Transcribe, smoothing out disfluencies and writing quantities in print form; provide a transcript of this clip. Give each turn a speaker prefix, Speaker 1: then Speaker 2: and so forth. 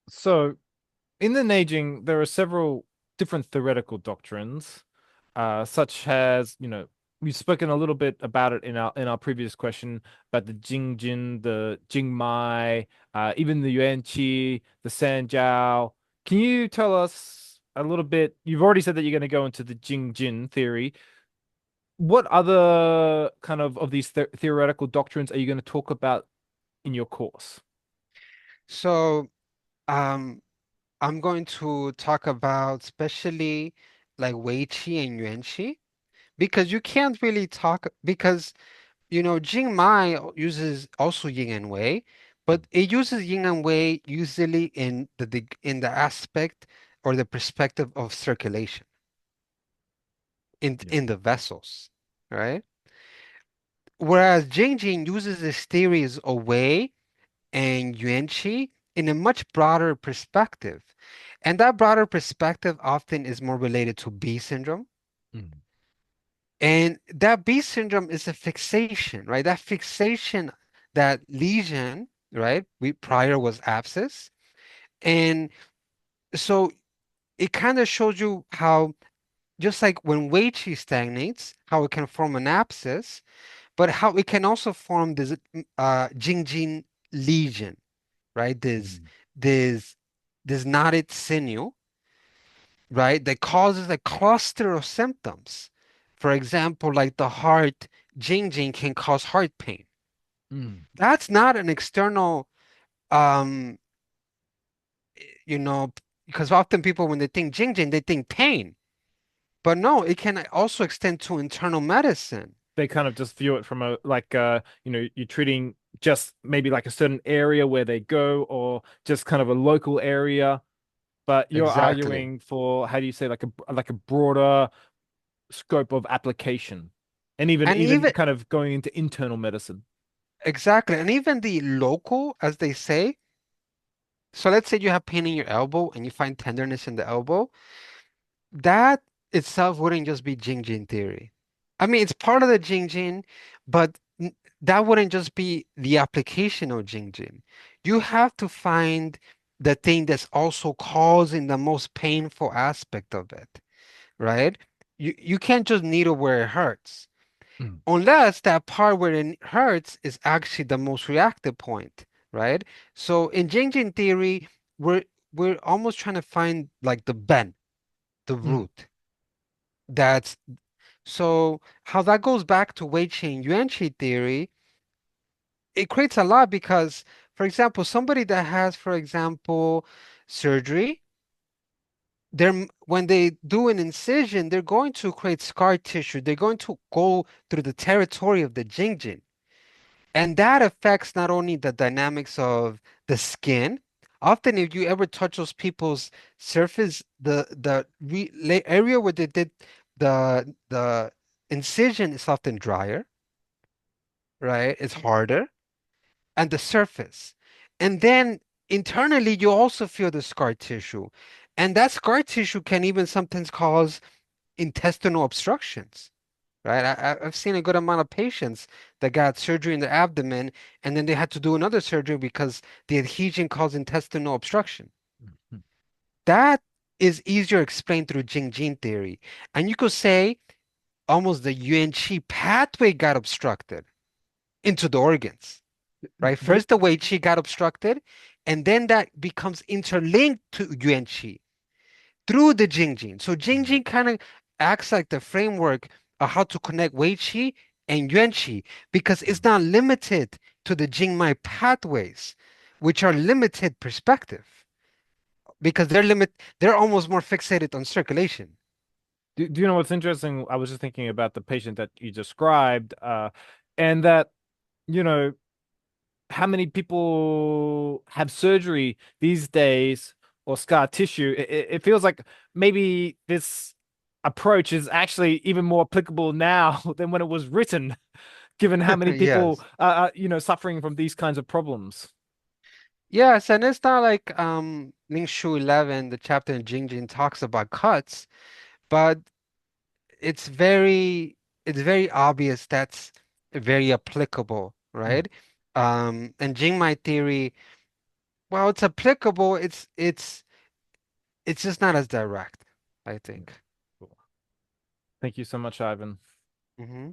Speaker 1: So, in the Neijing, there are several different theoretical doctrines, such as, we've spoken a little bit about it in our previous question about the Jing Jin, the Jing Mai, even the Yuan Qi, the Sanjiao. Can you tell us a little bit? You've already said that you're going to go into the Jing Jin theory. What other kind of these theoretical doctrines are you going to talk about in your course?
Speaker 2: So, um, I'm going to talk about especially like Wei Qi and Yuan Qi because you can't really talk because Jing Mai uses also Yin and Wei, but it uses Yin and Wei usually in the aspect or the perspective of circulation in
Speaker 1: Yeah.
Speaker 2: in the vessels, right? Whereas Jing Jin uses this theories of Wei and Yuan Qi in a much broader perspective. And that broader perspective often is more related to B syndrome.
Speaker 1: Mm.
Speaker 2: And that B syndrome is a fixation, right? That fixation, that lesion, right? We prior was abscess. And so it kind of shows you how, just like when Wei Qi stagnates, how it can form an abscess, but how it can also form this Jing Jin lesion, right?
Speaker 1: Mm.
Speaker 2: This this knotted sinew, right? That causes a cluster of symptoms. For example, like the heart, Jing Jin can cause heart pain.
Speaker 1: Mm.
Speaker 2: That's not an external, um, you know, because often people when they think Jing Jin, they think pain. But no, it can also extend to internal medicine.
Speaker 1: They kind of just view it from a like you're treating just maybe like a certain area where they go or just kind of a local area, but you're
Speaker 2: Exactly.
Speaker 1: arguing for how do you say like a broader scope of application and even
Speaker 2: And
Speaker 1: even
Speaker 2: even
Speaker 1: kind of going into internal medicine.
Speaker 2: exactly, and even the local, as they say. So let's say you have pain in your elbow and you find tenderness in the elbow. That itself wouldn't just be Jing Jin theory. I mean, it's part of the Jing Jin, but that wouldn't just be the application of Jing Jin. You have to find the thing that's also causing the most painful aspect of it, right? You can't just needle where it hurts,
Speaker 1: Mm.
Speaker 2: unless that part where it hurts is actually the most reactive point, right? So in Jing Jin theory, we're we're almost trying to find like the bend, the
Speaker 1: Mm.
Speaker 2: root. That's so how that goes back to Wei Qi and Yuan Qi theory, it creates a lot because, for example, somebody that has, for example, surgery, when they do an incision, they're going to create scar tissue. They're going to go through the territory of the Jingjin. And that affects not only the dynamics of the skin. Often, if you ever touch those people's surface, the area where they did the incision is often drier, right? It's harder, and the surface. And then internally, you also feel the scar tissue, and that scar tissue can even sometimes cause intestinal obstructions. Right. I've seen a good amount of patients that got surgery in the abdomen and then they had to do another surgery because the adhesion caused intestinal obstruction.
Speaker 1: Mm.
Speaker 2: That is easier explained through Jing Jin theory. And you could say almost the Yuan Qi pathway got obstructed into the organs, right?
Speaker 1: Would it?
Speaker 2: First, the Wei Qi got obstructed, and then that becomes interlinked to Yuan Qi through the Jing Jin. So Jing
Speaker 1: Mm.
Speaker 2: Jin kind of acts like the framework of how to connect Wei Qi and Yuan Qi because it's not limited to the Jingmai pathways, which are limited perspective because they're almost more fixated on circulation.
Speaker 1: Do you know what's interesting? I was just thinking about the patient that you described, and that you know how many people have surgery these days or scar tissue. It feels like maybe this approach is actually even more applicable now than when it was written, given how many people
Speaker 2: Yes.
Speaker 1: are, suffering from these kinds of problems.
Speaker 2: Yes, and it's not like Ning Shu 11, the chapter in Jing Jin talks about cuts, but it's it's very obvious that's very applicable,
Speaker 1: Mm.
Speaker 2: right? And Jingmai theory well, it's applicable. It's just not as direct, I
Speaker 1: Mm,
Speaker 2: think.
Speaker 1: cool. Thank you so much, Ivan.
Speaker 2: Hmm